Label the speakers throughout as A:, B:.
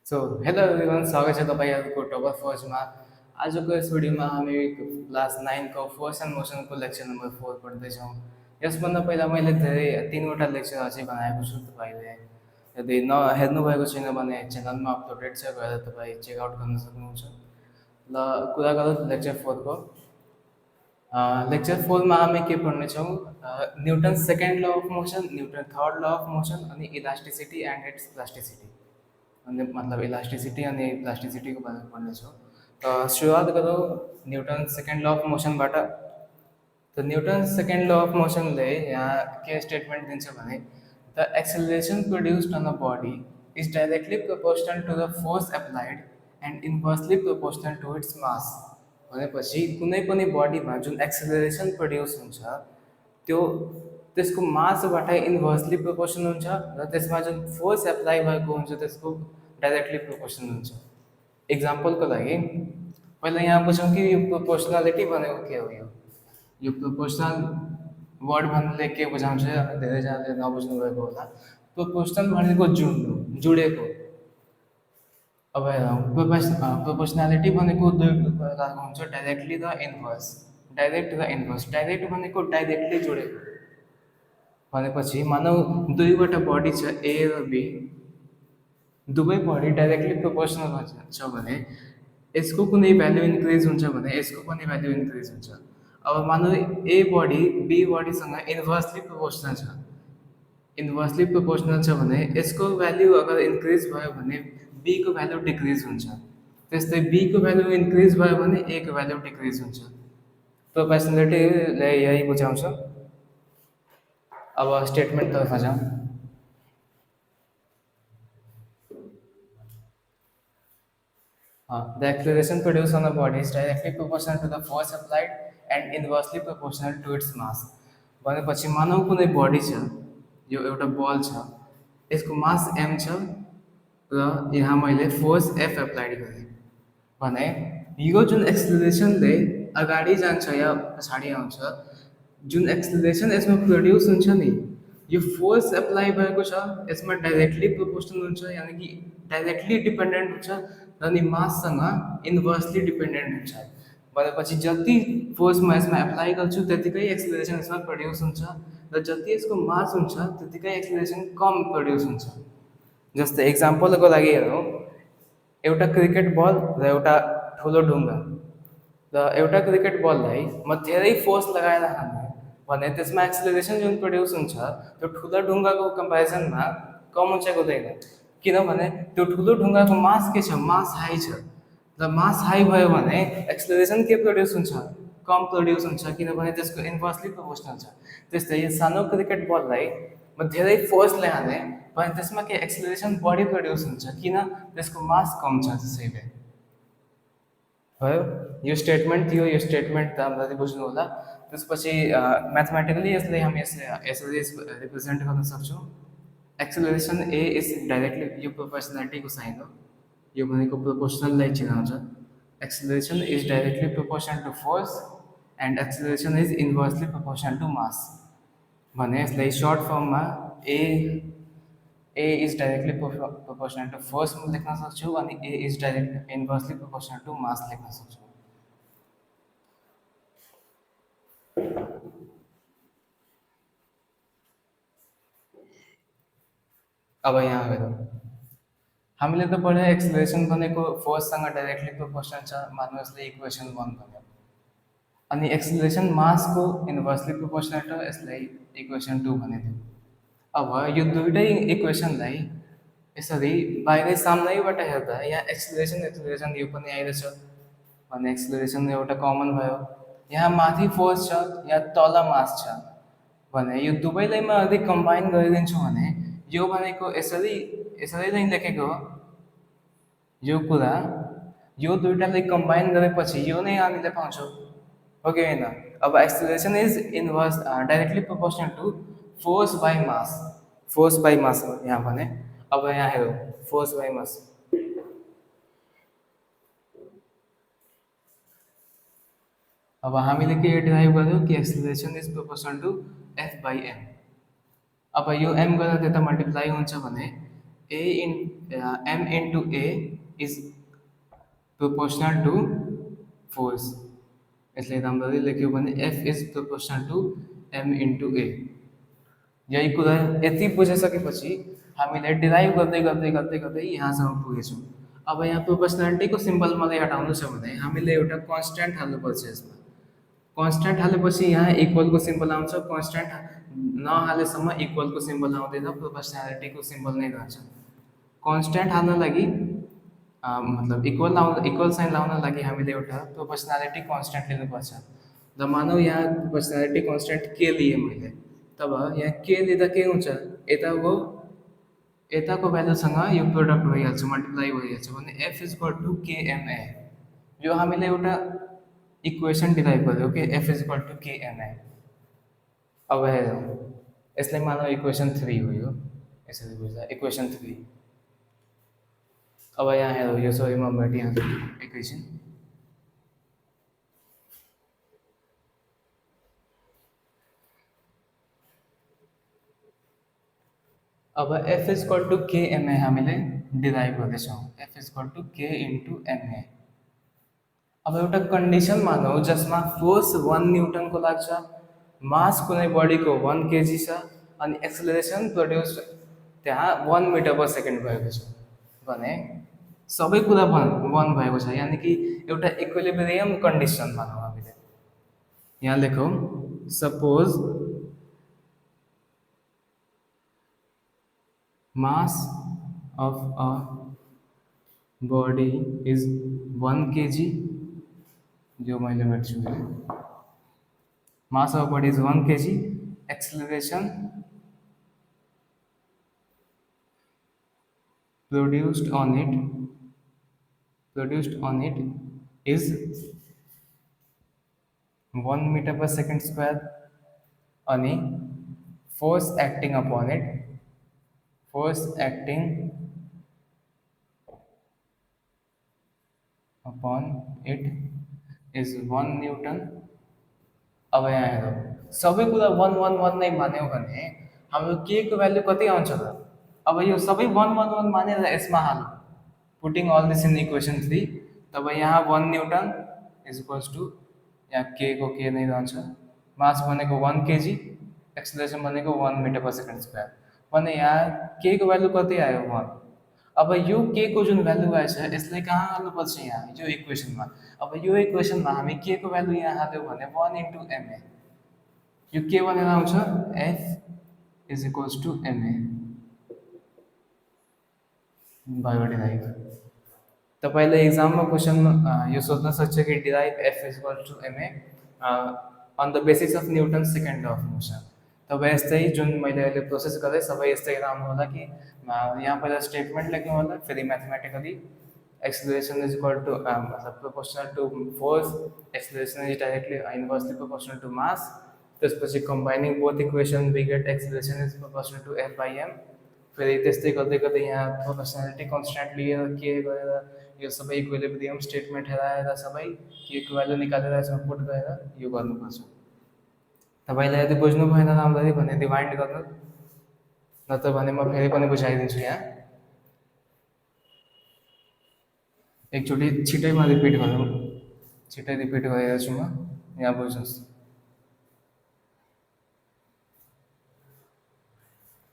A: So hello everyone, स्वागत छ तपाईँहरूको टपर फर्स्टमा। आजको यस भिडियोमा हामी क्लास 9को फोर्स एन्ड मोसनको लेक्चर नम्बर 4 पढ्दैछौँ। यसभन्दा पहिला मैले धेरै 3वटा लेक्चर अझै बनाएको छु। तपाईँले यदि नहेर्नुभएको छैन भने च्यानलमा अपलोडेड छ, गएर तपाईँ चेकआउट गर्न सक्नुहुन्छ। ल कुरा गरौँ लेक्चर 4को। लेक्चर 4मा हामी के पढ्नेछौँ? Newton second law of motion, Newton third law of motion अनि इलास्टिसिटी एन्ड इट्स प्लास्टिसिटी। अनि मतलब इलास्टिसिटी अनि प्लास्टिसिटीको बारेमा पढ्नेछौँ। त सुरुवात गरौँ न्युटन सेकेन्ड ल अफ मोसनबाट। त न्युटन सेकेन्ड ल अफ मोसनले यहाँ के स्टेटमेन्ट दिन्छ भने the acceleration produced on a body is directly proportional to the force applied and inversely proportional to its mass. भनेपछि कुनै पनि बडीमा जुन एक्सेलरेसन प्रड्युस हुन्छ त्यो त्यसको मासबाट इन्भर्सली प्रोपोर्सन हुन्छ र त्यसमा जुन फोर्स एप्लाई भएको हुन्छ त्यसको डाइरेक्टली प्रोपोर्सन हुन्छ। इक्जाम्पलको लागि पहिला यहाँ बुझौँ कि यो प्रोपोर्सनालिटी भनेको के हो। यो प्रोपोर्सनल वर्ड भन्नाले के बुझाउँछ, धेरैजनाले नबुझ्नु भएको होला। प्रोपोर्सनल भनेको जुडेको। अब प्रोपोर्सनालिटी भनेको दुई प्रकारको हुन्छ, डाइरेक्टली र इन्भर्स। डाइरेक्ट भनेको डाइरेक्टली जोडेको। भनेपछि मानौ दुईवटा बडी छ, ए र बी। दुवै बडी डाइरेक्टली प्रोपोर्सनल छ भने यसको कुनै भ्याल्यु इन्क्रिज हुन्छ भने यसको पनि भ्याल्यु इन्क्रिज हुन्छ। अब मानौ ए बडी बी बडीसँग इन्भर्सली प्रोपोर्सनल छ। इन्भर्सली प्रोपोर्सनल छ भने यसको भ्याल्यु अगर इन्क्रिज भयो भने बी को भ्याल्यु डिक्रिज हुन्छ। त्यस्तै बी को भ्याल्यु इन्क्रिज भयो भने ए को भ्याल्यु डिक्रिज हुन्छ। प्रोपोर्सनालिटीले यही बुझाउँछ। अब स्टेटमेन्टतर्फ जाउँ। The acceleration produced on a body is directly proportional to the force applied and inversely proportional to its mass. भनेपछि मानौ कुनै बडी छ, यो एउटा बल छ, यसको मास m छ र यहाँ मैले फोर्स f एप्लाइड गरेँ भने यो जुन एक्सेलरेसनले अगाडि जान्छ या पछाडि आउँछ, जुन एक्सेलरेसन यसमा प्रड्युस हुन्छ नि, यो फोर्स एप्लाई भएको छ यसमा डाइरेक्टली प्रोपोर्सनल हुन्छ, यानि कि डाइरेक्टली डिपेन्डेन्ट हुन्छ र नि माससँग इन्भर्सली डिपेन्डेन्ट हुन्छ। भनेपछि जति फोर्स म यसमा एप्लाई गर्छु त्यतिकै एक्सेलरेसन यसमा प्रड्युस हुन्छ र जति यसको मास हुन्छ त्यतिकै एक्सेलरेसन कम प्रड्युस हुन्छ। जस्तै इक्जाम्पलको लागि हेरौँ, एउटा क्रिकेट बल र एउटा ठुलो ढुङ्गा। र एउटा क्रिकेट बललाई म धेरै फोर्स लगाएर हाल्ने भने त्यसमा एक्सेलरेसन जुन प्रड्युस हुन्छ त्यो ठुलो ढुङ्गाको कम्पेरिजनमा कम हुन्छ हुँदैन। किनभने त्यो ठुलो ढुङ्गाको मास के छ, मास हाई छ। र मास हाई भयो भने एक्सेलरेसन के प्रड्युस हुन्छ, कम प्रड्युस हुन्छ, किनभने त्यसको इन्भर्सली प्रोपोर्सनल छ। त्यस्तै यो सानो क्रिकेट बललाई म धेरै फोर्सले हाने भने त्यसमा के एक्सेलरेसन बढी प्रड्युस हुन्छ, किन, त्यसको मास कम छ। त्यसैले भयो यो स्टेटमेन्ट थियो। यो स्टेटमेन्ट त हामीलाई बुझ्नु होला। त्यसपछि म्याथमेटिकली यसलाई हामी यसरी रिप्रेजेन्ट गर्न सक्छौँ। एक्सेलरेसन ए इज डाइरेक्टली, यो प्रोपोर्सनालिटीको साइन हो, यो भनेको प्रोपोर्सनललाई चिनाउँछ। Acceleration is directly proportional to force and acceleration is inversely proportional to mass भने यसलाई सर्ट फर्ममा a is directly proportional to force लेख्न सक्छु अनि a is directly inversely proportional to mass लेख्न सक्छु। अब यहाँ हेरौँ, हामीले त पढ्यो एक्सेलरेसन भनेको फोर्ससँग डाइरेक्टली प्रोपोर्सनल छ, मान्नु यसले इक्वेसन 1 भन्यो। अनि एक्सेलरेसन मासको इन्भर्सली प्रोपोर्सनल छ, यसलाई इक्वेसन 2 भनिदियो। अब यो दुईटै इक्वेसनलाई यसरी बाहिरै सामनैबाट हेर्दा यहाँ एक्सेलरेसन यो पनि आइरहेछ भने एक्सेलरेसन एउटा कमन भयो। यहाँ माथि फोर्स छ, यहाँ तल मास छ भने यो दुवैलाई म यदि कम्बाइन गरिदिन्छु भने यो भनेको यसरी नै लेखेको यो कुरा, यो दुईटालाई कम्बाइन गरेपछि यो नै हामीले पाउँछौँ, हो कि होइन। अब acceleration is inverse directly proportional to force by mass. Force by mass हो यहाँ भने। अब यहाँ हेरौँ, फोर्स बाई मास। अब हामीले के डिराइभ गर्यौँ कि acceleration is proportional to F by M. अब यो एम गरेर त्यता मल्टिप्लाई हुन्छ भने A in m into A is proportional to force. इसलिए राम्ररी लेख्यो भने F is proportional to m into A. यही कुरा यति बुझिसकेपछि हामीले डिराइभ गर्दै गर्दै गर्दै गर्दै यहाँसम्म पुगेछौँ। अब यहाँ प्रोपोर्सनालिटीको सिम्बल मलाई हटाउनु छ भने हामीले एउटा कन्स्ट्यान्ट हाल्नुपर्छ यसमा। कन्स्ट्यान्ट हालेपछि यहाँ इक्वलको सिम्बल आउँछ, कन्स्ट्यान्ट नहालेसम्म इक्वलको सिम्बल आउँदैन, प्रोपोर्सनालिटीको सिम्बल नै रहन्छ। कन्स्ट्यान्ट हाल्न लागि मतलब इक्वल साइन लाउन लागि हामीले एउटा प्रोपोर्सनालिटी कन्स्ट्यान्ट लिनुपर्छ। र मानौ यहाँ प्रोपोर्सनालिटी कन्स्ट्यान्ट के लिए मैले, तब यहाँ के लिँदा के हुन्छ, यताको भ्यालुसँग यो प्रोडक्ट भइहाल्छ, मल्टिप्लाई भइहाल्छ भने एफ इज इक्वल टु केएमए। यो हामीले एउटा इक्वेसन डिराइभ गर्यो कि एफ इज इक्वल टु केएमए। अब हेरौँ, यसलाई मानौ इक्वेसन 3 हो, यो यसरी बुझ्दा इक्वेसन 3। अब यहाँ हेरौँ, यो सरी म मेटिहाल्छु एकैछिन। अब एफ इज इक्वल टु केएमए हामीले डिराइभ गर्दैछौँ, एफ इज इक्वल टु के इन्टु एमए। अब एउटा कन्डिसन मानौ जसमा फोर्स 1 न्युटनको लाग्छ, मास कुनै बडीको 1 केजी छ, अनि एक्सेलरेसन प्रोड्युस त्यहाँ 1 मिटर पर सेकेन्ड भएको छ भने सबै कुरा 1 भएको छ, यानि कि एउटा इक्विलिब्रियम कन्डिसन मानौ हामीले। यहाँ लेखौँ, suppose mass of a body is 1 kg, जो मैले मेट्छु, mass of a body is 1 kg, acceleration produced on it is 1 meter per second square, अनि force acting upon it is 1 Newton. अब यहाँ हेरौँ, सबै कुरा 1 1 1 नै मान्यौँ भने हाम्रो के को भ्यालु कति आउँछ त? अब यो सबै 1 1 1 मानेर यसमा हालौँ, putting all this in equation 3, तब यहाँ 1 न्यूटन इज इक्वल्स टु यहाँ के को के नै रहन्छ, मास भनेको 1 केजी, एक्सेलरेसन भनेको 1 मिटर पर सेकेन्ड स्क्वायर भने यहाँ के को भ्यालु कति आयो, 1। अब यो के को जुन भ्यालु आएछ यसलाई कहाँ हाल्नुपर्छ, यहाँ यो इक्वेसनमा। अब यो इक्वेसनमा हामी के को भ्यालु यहाँ हाल्यौँ भने 1 इन्टु एमए, यो के भनेर आउँछ, F is equals to MA भयो डिराइभ। तपाईँले एक्जाममा क्वेसन यो सोध्न सक्छ कि derive F is equals to MA on the basis of Newton second of motion. तब यस्तै जुन मैले अहिले प्रोसेस गरेँ सबै यस्तै राम्रो होला कि यहाँ पहिला स्टेटमेन्ट लेख्नु होला, फेरि mathematically acceleration is equal to मतलब proportional to force, acceleration is directly inversely proportional to mass, त्यसपछि combining both equation we get acceleration is proportional to F by M. फेरि त्यस्तै गर्दै गर्दै यहाँ प्रोपोर्सनालिटी कन्स्ट्यान्ट लिएर के गरेर यो सबै इक्विलिब्रियम स्टेटमेन्ट हेराएर सबै के को भ्यालु निकालेर यसमा पुट गरेर यो गर्नुपर्छ। तपाईँलाई यदि बुझ्नु भएन राम्ररी भने रिमाइन्ड गर्नु, नत्र भने म फेरि पनि बुझाइदिन्छु। यहाँ एकचोटि छिटैमा रिपिट गरौँ, छिटै रिपिट गरेर छु म, यहाँ बुझ्नुहोस्।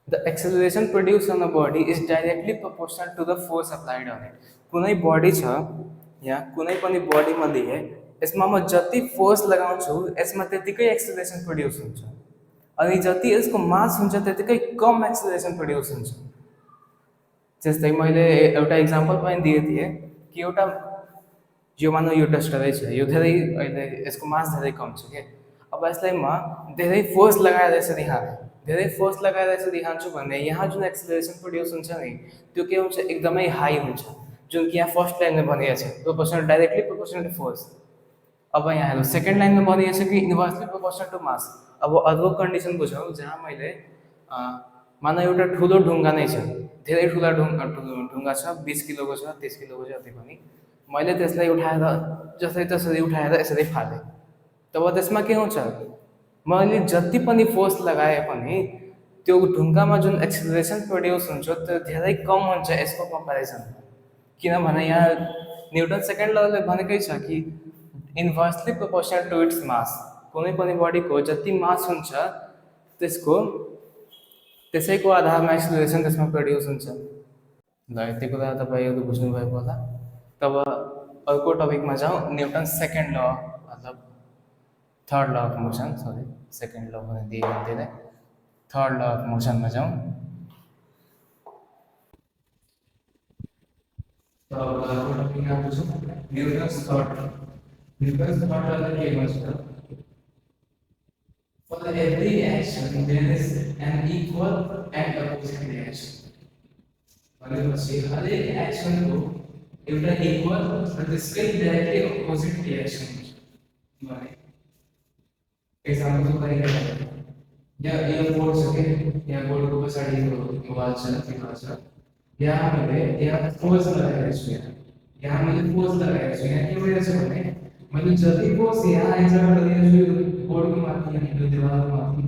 A: The acceleration produced on a body is directly proportional to the force applied on it. कुनै बडी छ, यहाँ कुनै पनि बडीमा लिए यसमा म जति फोर्स लगाउँछु यसमा त्यतिकै एक्सेलरेसन प्रोड्युस हुन्छ, अनि जति यसको मास हुन्छ त्यतिकै कम एक्सेलरेसन प्रोड्युस हुन्छ। जस्तै मैले एउटा इक्जाम्पल पनि दिएको थिएँ कि एउटा यो मानौ यो डस्टरै छ, यो धेरै अहिले यसको मास धेरै कम छ के। अब यसलाई म धेरै फोर्स लगाएर यसरी हालेँ, धेरै फोर्स लगाएर यसरी हान्छु भने यहाँ जुन एक्सेलरेसन प्रोड्युस हुन्छ नि त्यो के हुन्छ, एकदमै हाई हुन्छ, जुन कि यहाँ फर्स्ट लाइनमा भनिएको छ proportional directly proportional to force. अब यहाँ हेर्नु सेकेन्ड लाइनमा भनिएको छ कि इन्भर्सली प्रोपोर्सनल टु मास। अब अर्को कन्डिसन बुझौँ जहाँ मैले मानौ एउटा ठुलो ढुङ्गा नै छ, धेरै ठुला ढुङ्गा छ, 20 किलोको छ, 30 किलोको छ, जति पनि मैले त्यसलाई उठाएर जसरी तसरी उठाएर यसरी फालेँ, तब त्यसमा के हुन्छ, मैले जति पनि फोर्स लगाए पनि त्यो ढुङ्गामा जुन एक्सिलरेसन प्रड्युस हुन्छ त्यो धेरै कम हुन्छ यसको कम्पेरिजनमा, किनभने यहाँ न्युटन सेकेन्ड लले भनेकै छ कि inversely proportional to its mass, कुनै पनि बडीको जति मास हुन्छ त्यसको त्यसैको आधारमा एक्सिलरेसन त्यसमा प्रड्युस हुन्छ। ल यति कुरा तपाईँहरू बुझ्नुभएको होला। तब अर्को टपिकमा जाउँ, न्युटन सेकेन्ड ल, मतलब third law of motion, sorry second ल भने दिए गन्थेन, थर्ड ल अफ मोसनमा जाउँ। तब अर्को टपिकमा बुझौँ Newton's third law. Newton's third लले के भन्छ, for every action there is an equal and opposite reaction। भनेपछि हरेक एक्सनको एउटा इक्वल र त्यसकै डाइरेक्टली अपोजिट रिएक्सन हुन्छ। भने एक्जाम्पलको लागि यहाँ बोर्ड छ के, यहाँ बोर्डको पछाडिको वाल छ, त्यो छ, यहाँ हामीले यहाँ फोर्स लगाएको छु, यहाँ मैले फोर्स लगाएको छु। यहाँ के भइरहेछ भने मैले जति फोर्स यहाँ एक्सर्ट गरिरहेको छु बोर्डको माथि अनि त्यो दिवालको माथि,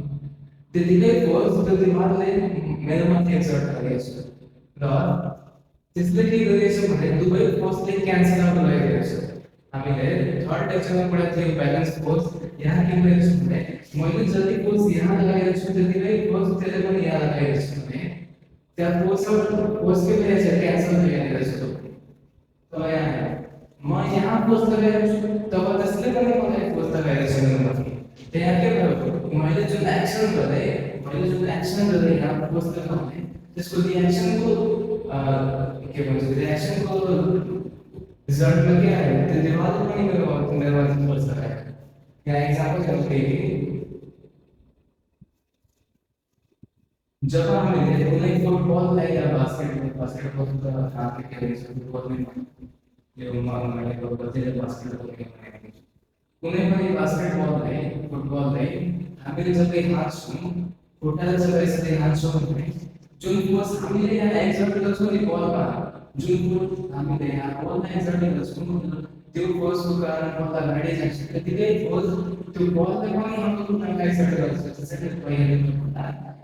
A: त्यतिकै फोर्स त्यो दिवालले मेरो माथि एक्सर्ट गरिरहेको छ। र त्यसले के गरिरहेछ भने दुवै फोर्सले क्यान्सल आउट गरिरहेछ। हामीले थर्ड लेक्चरमा पढाएको थियो ब्यालेन्स फोर्स। यहाँ के भइरहेछ भने मैले जति फोर्स यहाँ लगाएको छु त्यतिकै फोर्स त्यसले पनि यहाँ लगाएको छु भने त्यहाँ फोर्स के भइरहेछ, क्यान्सल भइरहेछ। तब यहाँ म यहाँ फोर्स लगाएको छु तब त्यसले पनि मलाई फोर्स लगाएको छ मेरो माथि। त्यहाँ के भयो, मैले जुन एक्सन गरेँ यहाँ फोर्स लगाउने त्यसको रिएक्सनको के भन्छ, रिएक्सनको रिजल्टमा के आयो, त्यो दिवालले पनि मेरो माथि फोर्स लगायो। यहाँ एक्जाम्पल जब हामीले कुनै फुटबललाई या बास्केटबल त हातले खेलिन्छ, फुटबल नै यो मैले कतिले बास्केटबल खेल्ने, कुनै पनि बास्केटबललाई फुटबललाई हामीले जब हान्छौँ, खुट्टाले जब यसरी हान्छौँ भने जुन फोर्स हामीले यहाँ एक्सर्ट गर्छौँ नि बलमा, जुन फोर्स हामीले यहाँ बलमा एक्सर्ट गर्छौँ त्यो फोर्सको कारण बल अगाडि जान्छ, त्यतिकै फोर्स त्यो बलले पनि हाम्रो खुट्टामा एक्सर्ट गर्छ। त्यसैले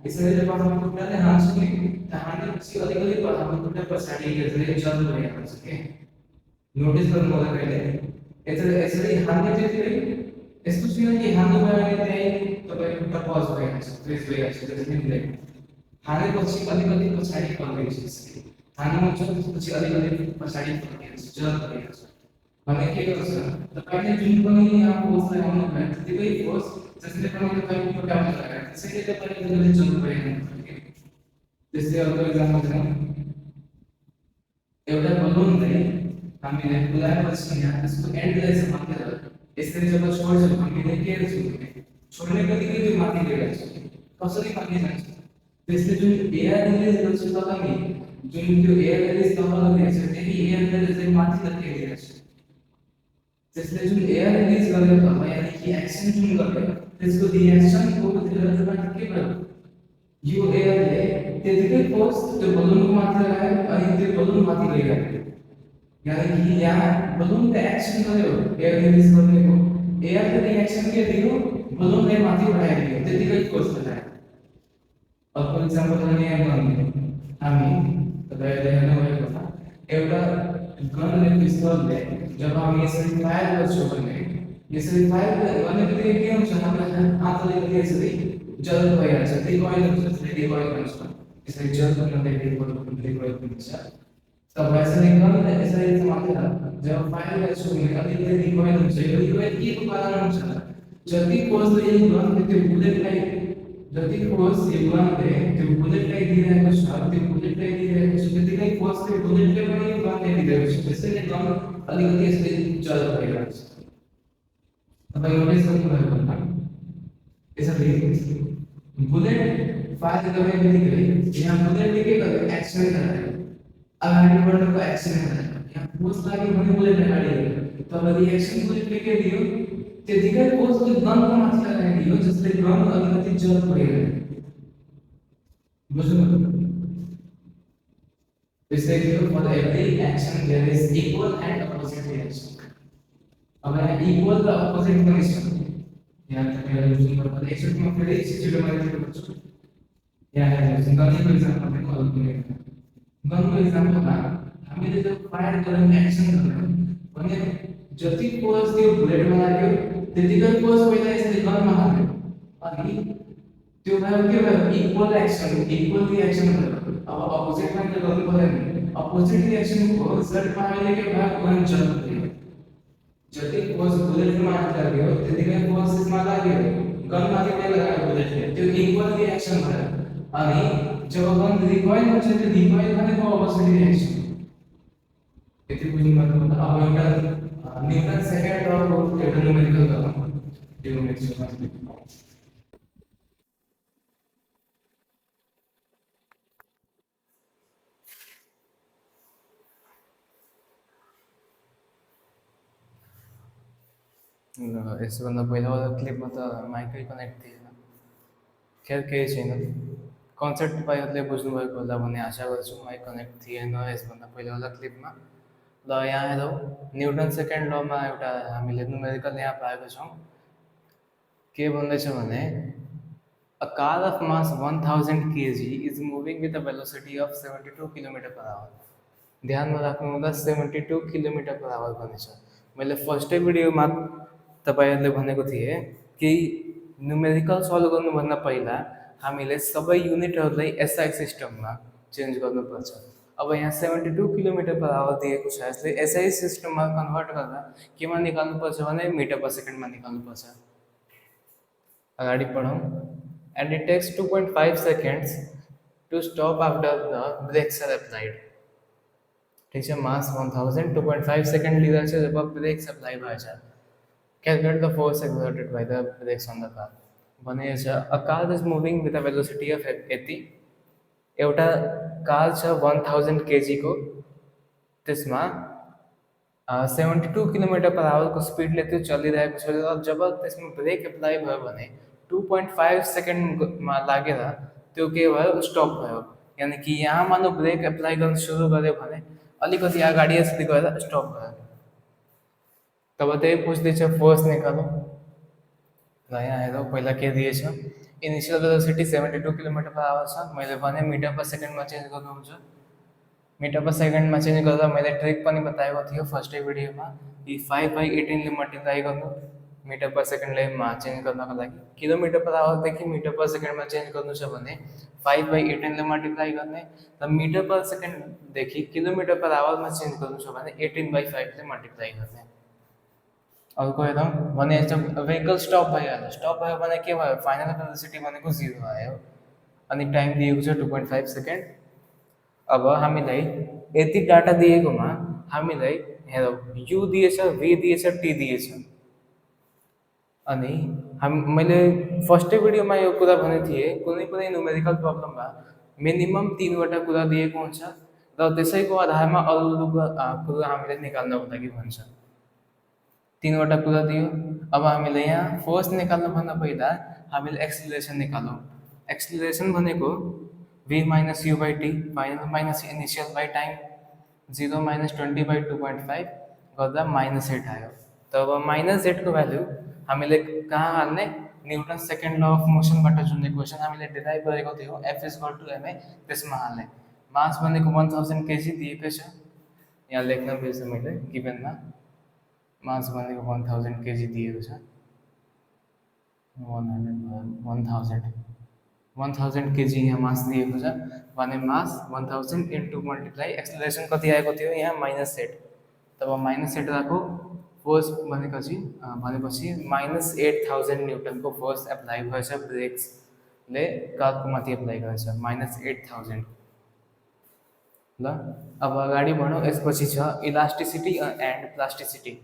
A: यसरी जब हामी खुट्टाले हान्छौँ नि त हानेपछि अलिकति हाम्रो खुट्टा पछाडि यसरी जल भइहाल्छ के, नोटिस गर्नु होला कहिले। यसरी हान्ने त्यतिकै यस्तो छैन कि हान्नु भयो भने त्यही तपाईँको खुट्टा पज भइहाल्छ, फ्रेस भइहाल्छ, त्यसरी हुँदैन। हानेपछि अलिकति पछाडि फर्किन्छ, हान्नु हुन्छ त्यसपछि अलिकति पछाडि फर्किन्छ, जल भइहाल्छ। भने के गर्छ, तपाईँले जुन पनि यहाँ फोर्स लगाउनु भयो त्यतिकै फोर्स जसले पनि तपाईँको खुट्टामा लगायो त्यसैले तपाईँले जल्दी जल भइहाल्छ। त्यसले अर्को इक्जाम्पल दिउँ, एउटा बलुनलाई हामीले फुलाएपछि यहाँ त्यसको एन्डलाई समातेर यसरी जब छोड्छौँ हामीले के गर्छौँ, छोड्ने बित्तिकै त्यो माथि गइरहेछ। कसरी माथि जान्छ, त्यसले जुन एयर रिलिज गर्छ तलले, जुन त्यो एयर रिलिज तल गरिरहेछ त्यही एयर रिलिज चाहिँ माथि लगिरहेछ। त्यसले जुन एयर रिलिज गर्यो तल, यानि कि एक्सन जुन गर्यो त्यसको रिएक्सनको रिजल्टमा के भयो, यो एयरले त्यतिकै फोर्स त्यो बलुनको माथि लगायो अनि त्यो बलुन माथि गइरहेको, यानी कि यहाँ बलून का एक्शन गर्यो एयर रिलीज गर्नेको, एयर का रिएक्शन के दियो बलून ले माथि बढाइदियो, त्यतिकै फोर्स लगायो। अब फर एक्जाम्पल हामी तपाईँले हेर्नुभएको होला एउटा गनले पिस्तोलले जब हामी यसरी फायर गर्छौँ भने यसरी फायर गर्ने बित्तिकै के हुन्छ, हाम्रो हातले यसरी जल भइहाल्छ, रिकॉइल हुन्छ, रिकॉइल हुन्छ, यसरी जल गर्नले रिकॉइल हुन्छ। तब ऐसे निकलने ऐसे समातेर जब फायर गर्छौँ भने अलिकति रिकॉइल हुन्छ, यो रिकॉइल के को कारण हुन्छ, जति फोर्सले यो गनले त्यो बुलेटलाई, जति फोर्स यो गनले त्यो बुलेटलाई दिइरहेको छ, त्यो बुलेटलाई दिइरहेको छ त्यतिकै फोर्स त्यो बुलेटले पनि यो गनलाई दिइरहेको छ, त्यसैले गन अलिकति यसले जल भइरहेको छ। तपाईँ नोटिस गर्नुभएको होला यसरी बुलेट फायर गर्ने बित्तिकै यहाँ बुलेटले के गर्यो, एक्सन गर्यो, अगाडि बढ्नको एक्सन गर्यो, यहाँ फोर्स लाग्यो भने बुलेट अगाडि गयो, तब रिएक्सन बुलेटले के दियो, त्यतिकै फोर्सले गनको माथि लगाइदियो जसले गन अलिकति जल भइरह्यो। बुझ्नुभयो? त्यसैले for every action there is equal and opposite reaction. अब यहाँ इक्वल र अपोजिट पनि छ, यहाँ तपाईहरुले बुझ्नुपर्छ। एकचोटिमा फेरि छिटो मात्र गर्छु। यहाँ हेर्नुहोस् गनको इक्जाम्पल चाहिँ अरू कुनै गनको इक्जाम्पलमा हामीले जब फायर गरेर एक्सन गर्यौँ भने जति फोर्स त्यो बुलेटमा लाग्यो त्यतिकै फोर्स पहिला यसले गनमा हाल्यो अनि त्यो भयो के भयो इक्वल एक्सन इक्वल रिएक्सन भयो अब अपोजिटमा के गर्नु पर्दैन अपोजिट रिएक्सनको रिजल्टमा अहिले के भयो गन जल्प भयो जति फोर्स बुलेटमा लाग्यो त्यतिकै फोर्स यसमा लाग्यो गनमाथि के लगायो बुलेटले त्यो इक्वल रिएक्सन भयो अनि जब गन रिकॉइल हुन्छ त्यो रिकॉइल भनेको अपोजिट रिएक्सन यति बुझ्नु मतलब अब एउटा न्युटन सेकेन्ड लको एउटा न्युमेरिकल गरौँ त्यो नेक्स्ट यसभन्दा पहिलावाला क्लिपमा त माइकै कनेक्ट थिएन खेर केही छैन कन्सेप्ट तपाईँहरूले बुझ्नुभएको होला भन्ने आशा गर्छु माइक कनेक्ट थिएन यसभन्दा पहिलावाला क्लिपमा ल यहाँ हेरौँ न्युटन सेकेन्ड लमा एउटा हामीले न्युमेरिकल यहाँ पाएको छौँ के भन्दैछ भने a car of mass 1000 kg is moving with a velocity of 72 kilometre per hour ध्यानमा राख्नु होला 72 किलोमिटर पर आवर भनेछ मैले फर्स्टै भिडियोमा तपाईँहरूले भनेको थिएँ कि न्युमेरिकल सल्भ गर्नुभन्दा पहिला हामीले सबै युनिटहरूलाई एसआई सिस्टममा चेन्ज गर्नुपर्छ अब यहाँ 72 किलोमिटर पर आवर दिएको छ यसले एसआई सिस्टममा कन्भर्ट गर्दा केमा निकाल्नुपर्छ भने मिटर पर सेकेन्डमा निकाल्नुपर्छ अगाडि पढौँ and it takes 2.5 seconds to stop after the brakes are applied ठीक छ मास 1000 2.5 सेकेन्ड लिँदा चाहिँ जब ब्रेक्स एप्लाई भएछ calculate the force exerted by the brakes on the car भनेको छ a car is moving with a velocity of यति एउटा कार छ 1000 kg को त्यसमा 72 किलोमिटर पर आवरको स्पिडले त्यो चलिरहेको छ र जब त्यसमा ब्रेक एप्लाई भयो भने 2.5 सेकेन्डमा लागेर त्यो के भयो स्टप भयो यानि कि यहाँ मानव ब्रेक एप्लाई गर्न सुरु गर्यो भने अलिकति अगाडि यसरी गएर स्टप भयो तब त्यही पूछ्दैछ फोर्स निकालौँ ल यहाँ हेरौँ पहिला के दिएछ initial velocity 72 kilometre per hour छ मैले भने मिटर पर सेकेन्डमा चेन्ज गर्नुहुन्छ मिटर पर सेकेन्डमा चेन्ज गर्दा मैले ट्रिक पनि बताएको थियो फर्स्टै भिडियोमा कि 5/18 ले मल्टिप्लाई गर्नु मिटर पर सेकेन्डले चेन्ज गर्नको लागि किलोमिटर पर आवरदेखि मिटर पर सेकेन्डमा चेन्ज गर्नु छ भने 5/18 ले मल्टिप्लाई गर्ने र मिटर पर सेकेन्डदेखि किलोमिटर पर आवरमा चेन्ज गर्नु छ भने 18/5 ले मल्टिप्लाई गर्ने अर्को हेरौँ भने जब भेहिकल स्टप भइहाल्यो स्टप भयो भने के भयो फाइनल वेलोसिटी भनेको 0 आयो अनि टाइम दिएको छ 2.5 सेकेन्ड अब हामीलाई यति डाटा दिएकोमा हामीलाई हेरौँ यु दिएछ भी दिएछ टी दिएछ अनि मैले फर्स्टै भिडियोमा यो कुरा भनेको थिएँ कुनै कुनै न्युमेरिकल प्रब्लममा मिनिमम 3वटा कुरा दिएको हुन्छ र त्यसैको आधारमा अरू कुरा हामीले निकाल्नको लागि भन्छ 3वटा कुरा दियो अब हामीले यहाँ फोर्स निकाल्नुभन्दा पहिला हामीले एक्सिलरेसन निकालौँ एक्सिलरेसन भनेको v minus u by t final minus initial by time 0 minus 20/2.5 गर्दा -8 आयो तब -8 को भ्यालु हामीले कहाँ हाल्ने न्युटन सेकेन्ड ल अफ मोसनबाट जुन इक्वेसन हामीले डिराइभ गरेको थियौँ F is equal to MA त्यसमा हाल्ने मास भनेको 1000 kg दिएकै छ यहाँ लेख्न बिर्सेँ मैले गिभनमा मास भनेको 1000 kg दिएको छ 1000 kg यहाँ मास दिएको छ भने मास 1000 इन्टु मल्टिप्लाई एक्सलेरेसन कति आएको थियो यहाँ -8 तब -8 राखो फोर्स भनेपछि -8000 न्युटनको फोर्स एप्लाई भएछ ब्रेक्सले कारको माथि एप्लाई गरेछ -8000 ल अब अगाडि बढौँ यसपछि छ इलास्टिसिटी एन्ड प्लास्टिसिटी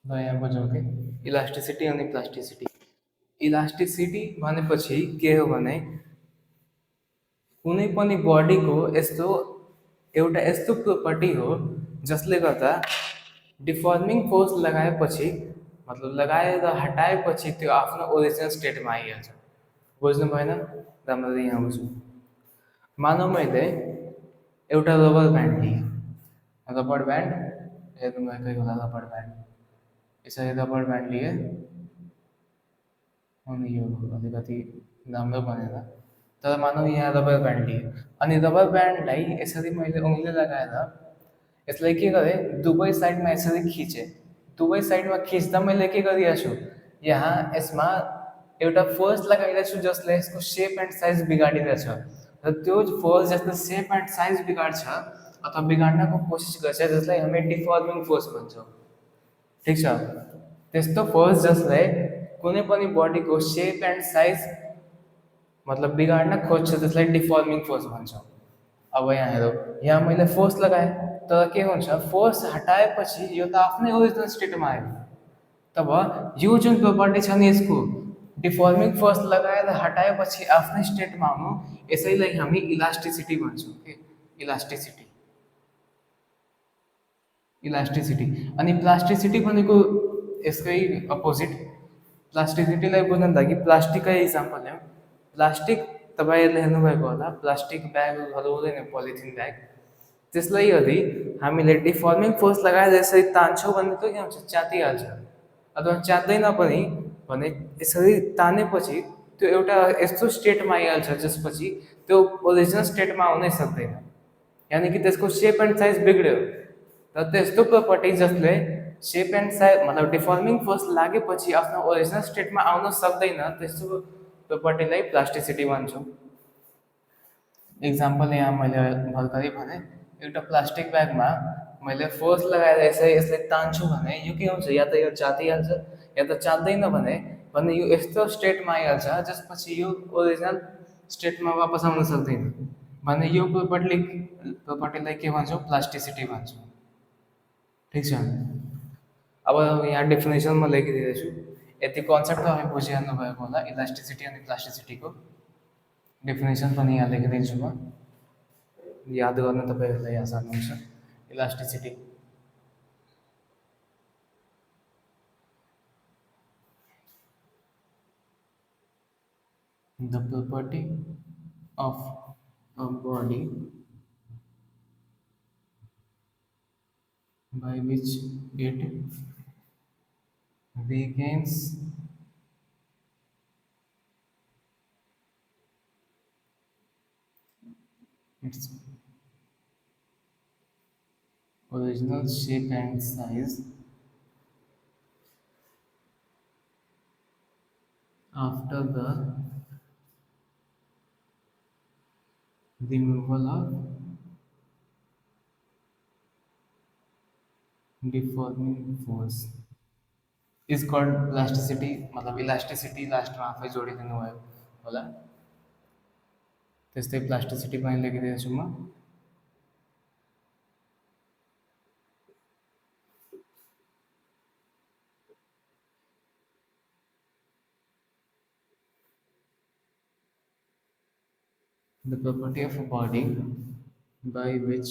A: ल यहाँ बुझौँ कि इलास्टिसिटी अनि प्लास्टिसिटी इलास्टिसिटी भनेपछि के हो भने कुनै पनि बडीको यस्तो एउटा यस्तो प्रोपर्टी हो जसले गर्दा डिफर्मिङ फोर्स लगाएपछि मतलब लगाएर हटाएपछि त्यो आफ्नो ओरिजिनल स्टेटमा आइहाल्छ। बुझ्नु भएन? राम्ररी यहाँ बुझ्नु। मानौ मैले एउटा रबर ब्यान्ड लिएँ। रबर ब्यान्ड हेर्नुभएकै होला रबर ब्यान्ड। यसरी रबर ब्यान्ड लिएँ अनि यो अलिकति राम्रो बनेन। तर मानौ यहाँ रबर ब्यान्ड लिएँ अनि रबर ब्यान्डलाई यसरी मैले औँलीले लगाएर यसलाई के गरेँ, दुवै साइडमा यसरी खिचेँ। दुवै साइडमा खिच्दा मैले के गरिरहेको छु, यहाँ यसमा एउटा फोर्स लगाइरहेको छु जसले यसको सेप एन्ड साइज बिगाडिरहेछ। र त्यो फोर्स जसले सेप एन्ड साइज बिगाड्छ अथवा बिगाड्नको कोसिस गर्छ जसलाई हामी डिफर्मिङ फोर्स भन्छौँ। ठिक छ? त्यस्तो फोर्स जसले कुनै पनि बडीको सेप एन्ड साइज मतलब बिगाड्न खोज्छ त्यसलाई डिफर्मिङ फोर्स भन्छौँ। अब यहाँ हेरौँ, यहाँ मैले फोर्स लगाएँ तर के हुन्छ, फोर्स हटाएपछि यो त आफ्नै ओरिजिनल स्टेटमा आयो। तब यो जुन प्रोपर्टी छ नि यसको, डिफर्मिङ फोर्स लगाएर हटाएपछि आफ्नै स्टेटमा आउनु, यसैलाई हामी इलास्टिसिटी भन्छौँ के, इलास्टिसिटी। इलास्टिसिटी अनि प्लास्टिसिटी भनेको यसकै अपोजिट। प्लास्टिसिटीलाई बुझ्नको लागि प्लास्टिककै इक्जाम्पल ल्याउँ। प्लास्टिक तपाईँहरूले हेर्नुभएको होला, प्लास्टिक ब्यागहरू हुँदैन, पोलिथिन ब्याग, त्यसलाई यदि हामीले डिफर्मिङ फोर्स लगाएर यसरी तान्छौँ भने त्यो के हुन्छ, च्यातिहाल्छ। अथवा च्यात्दैन पनि भने यसरी तानेपछि त्यो एउटा यस्तो स्टेटमा आइहाल्छ जसपछि त्यो ओरिजिनल स्टेटमा आउनै सक्दैन। यानि कि त्यसको सेप एन्ड साइज बिग्ड्यो। र त्यस्तो प्रोपर्टी जसले सेप एन्ड साइज मतलब डिफर्मिङ फोर्स लागेपछि आफ्नो ओरिजिनल स्टेटमा आउन सक्दैन, त्यस्तो प्रोपर्टीलाई प्लास्टिसिटी भन्छौँ। इक्जाम्पल यहाँ मैले भर्खरै भने, एउटा प्लास्टिक ब्यागमा मैले फोर्स लगाएर यसलाई तान्छु भने यो के हुन्छ, या त यो च्यातिहाल्छ या त च्यात्दैन भने यो यस्तो स्टेटमा आइहाल्छ जसपछि यो ओरिजिनल स्टेटमा वापस आउन सक्दैन। भने यो प्रोपर्टीलाई के भन्छौँ, प्लास्टिसिटी भन्छौँ। ठिक छ? अब यहाँ डेफिनेसनमा लेखिदिएको छु। यति कन्सेप्ट त हामी बुझिहाल्नु भएको होला इलास्टिसिटी अनि प्लास्टिसिटीको। डेफिनेसन पनि यहाँ लेखिदिन्छु म, याद गर्न तपाईँहरूलाई आसान हुन्छ। Elasticity the property of a body by which it regains its original shape and size after the removal of deforming force is called plasticity। मतलब इलास्टिसिटी लास्टमा आफै जोडिदिनु भयो होला, त्यस्तै प्लास्टिसिटी पनि लेखिदिएको छु म। The property of a body by which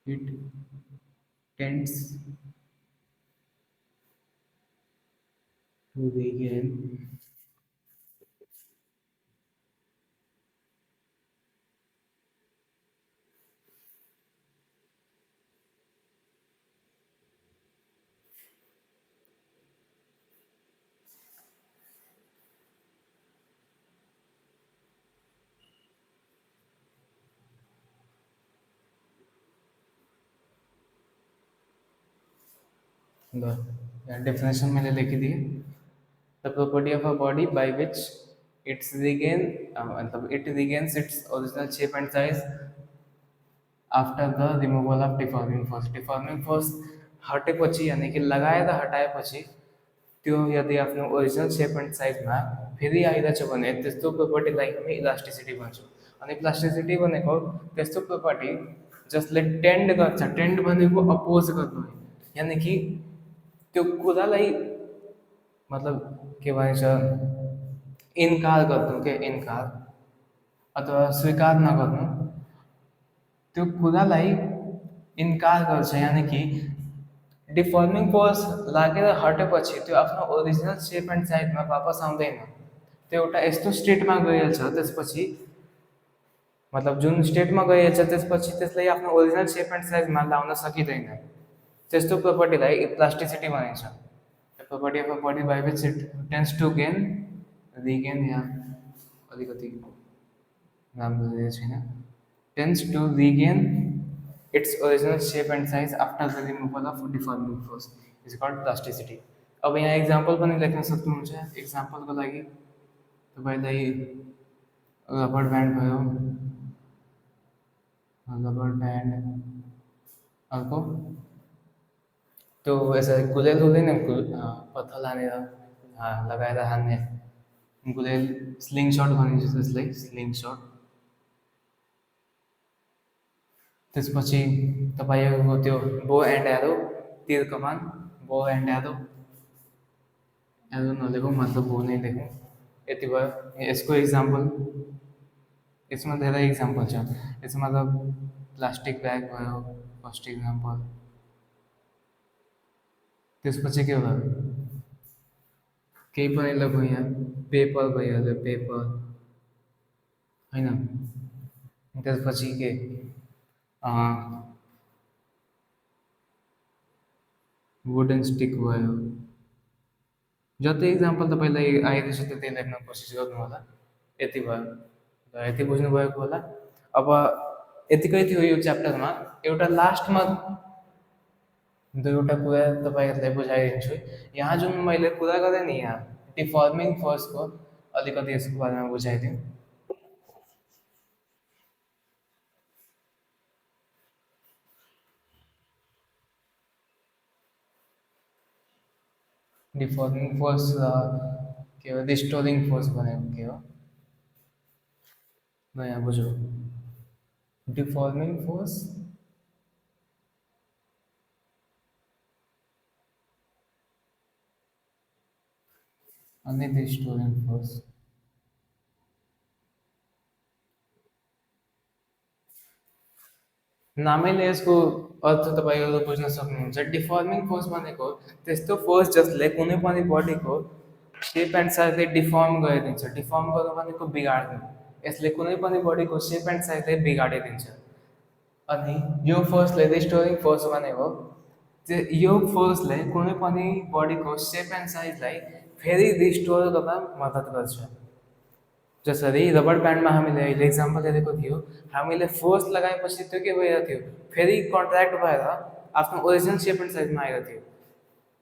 A: it tends to regain definition मैंने लिखी दी है। The property of a body by which its regain मतलब it regains its original shape and size after the removal of deforming force. Deforming force हटेपछि यानि कि लगाएर हटाएपछि त्यो यदि आफ्नो ओरिजिनल शेप एंड साइजमा फेरि आइरहेछ भने त्यस्तो प्रोपर्टीलाई हामी इलास्टिसिटी भन्छौँ। अनि प्लास्टिसिटी भनेको त्यस्तो प्रोपर्टी जसले टेन्ड गर्छ। टेन्ड भनेको अपोज गर्नु, यानि कि त्यो कुरालाई मतलब के भन्छ, इन्कार गर्नु के, इन्कार अथवा स्वीकार नगर्नु, त्यो कुरालाई इन्कार गर्छ। यानि कि डिफर्मिङ फोर्स लागेर हटेपछि त्यो आफ्नो ओरिजिनल सेप एन्ड साइजमा वापस आउँदैन, त्यो एउटा यस्तो स्टेटमा गइहाल्छ त्यसपछि, मतलब जुन स्टेटमा गइहाल्छ त्यसपछि त्यसलाई आफ्नो ओरिजिनल सेप एन्ड साइजमा लाउन सकिँदैन। त्यस्तो प्रोपर्टीलाई प्लास्टिसिटी भनिन्छ। The property of a body by which it tends to gain regain, या अलिकति राम्रो दिएको छैन, tends to regain its original shape and size after the removal of deforming force is called plasticity. अब यहाँ इक्जाम्पल पनि लेख्न सक्नुहुन्छ। इक्जाम्पलको लागि तपाईँलाई रबर ब्यान्ड भयो, रबर ब्यान्ड, अर्को त्यो यसरी गुलेल हुँदैन, पत्थर हानेर लगाएर हान्ने गुलेल, स्लिङ सट भनिन्छ त्यसलाई, स्लिङ सट। त्यसपछि तपाईँको त्यो बो एन्ड एरो, तीर कमान, बो एन्ड एरो, एरो नलेखौँ मतलब बो नै लेखौँ, यति भयो। यसको इक्जाम्पल, यसमा धेरै इक्जाम्पल छ। यसमा त प्लास्टिक ब्याग भयो फर्स्ट इक्जाम्पल। त्यसपछि के भयो, केही पनि लेखौँ यहाँ, पेपर भइहाल्यो, पेपर होइन। त्यसपछि के वुडन स्टिक भयो। जति इक्जाम्पल तपाईँलाई आइदिएछ त्यति लेख्न कोसिस गर्नु होला। यति भयो, र यति बुझ्नुभएको होला। अब यतिकै थियो यो च्याप्टरमा। एउटा लास्टमा दुईवटा कुरा तपाईँहरूलाई बुझाइदिन्छु। यहाँ जुन मैले कुरा गरेँ नि, यहाँ डिफर्मिङ फोर्सको अलिकति यसको बारेमा बुझाइदिउँ। डिफर्मिङ फोर्स के हो, रिस्टोरिङ फोर्स भनेको के हो, ल यहाँ बुझौँ। डिफर्मिङ फोर्स अनि रिस्टोरिङ फोर्स, नामैले यसको अर्थ तपाईँहरू बुझ्न सक्नुहुन्छ। डिफर्मिङ फोर्स भनेको त्यस्तो फोर्स जसले कुनै पनि बडीको सेप एन्ड साइजलाई डिफर्म गरिदिन्छ। डिफर्म गर्नु भनेको बिगाड्नु, यसले कुनै पनि बडीको सेप एन्ड साइजलाई बिगाडिदिन्छ। अनि यो फोर्सले रिस्टोरिङ फोर्स भनेको यो फोर्सले कुनै पनि बडीको सेप एन्ड साइजलाई फेरि रिस्टोर गर्न मद्दत गर्छ। जसरी रबर ब्यान्डमा हामीले अहिले इक्जाम्पल हेरेको थियो, हामीले फोर्स लगाएपछि त्यो के भइरहेको थियो, फेरि कन्ट्र्याक्ट भएर आफ्नो ओरिजिनल सेप एन्ड साइजमा आएको थियो।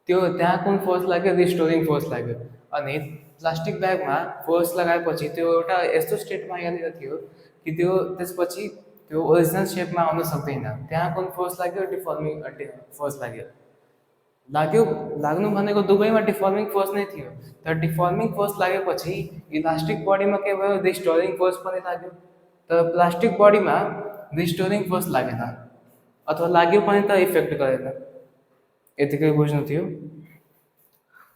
A: त्यो त्यहाँ कुन फोर्स लाग्यो, रिस्टोरिङ फोर्स लाग्यो। अनि प्लास्टिक ब्यागमा फोर्स लगाएपछि त्यो एउटा यस्तो स्टेटमा आइहालेको थियो कि त्यो त्यसपछि त्यो ओरिजिनल सेपमा आउन सक्दैन। त्यहाँ कुन फोर्स लाग्यो, डिफर्मिङ फोर्स लाग्यो। लाग्नु भनेको दुवैमा डिफर्मिङ फोर्स नै थियो, तर डिफर्मिङ फोर्स लागेपछि इलास्टिक बडीमा के भयो, रिस्टोरिङ फोर्स पनि लाग्यो। तर प्लास्टिक बडीमा रिस्टोरिङ फोर्स लागेन, अथवा लाग्यो पनि त इफेक्ट गरेन। यतिकै बुझ्नु थियो।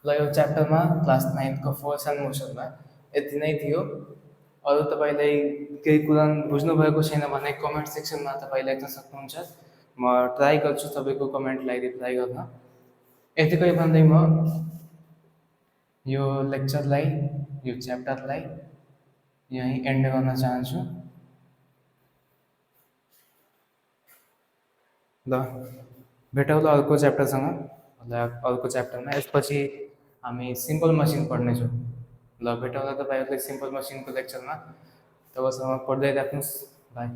A: ल यो च्याप्टरमा क्लास 9को फोर्स एन्ड मोसनमा यति नै थियो। अरू तपाईँलाई केही कुरा बुझ्नुभएको छैन भने कमेन्ट सेक्सनमा तपाईँ लेख्न सक्नुहुन्छ। म ट्राई गर्छु तपाईँको कमेन्टलाई रिप्लाई गर्न। यतिकै भन्दै म यो लेक्चरलाई, यो च्याप्टरलाई यहीँ एन्ड गर्न चाहन्छु। ल भेटौँला अर्को च्याप्टरसँग, अर्को च्याप्टरमा। यसपछि हामी सिम्पल मसिन पढ्नेछौँ। ल भेटौँला तपाईँहरूले सिम्पल मसिनको लेक्चरमा। तबसम्म पढ्दै राख्नुहोस्। बाई।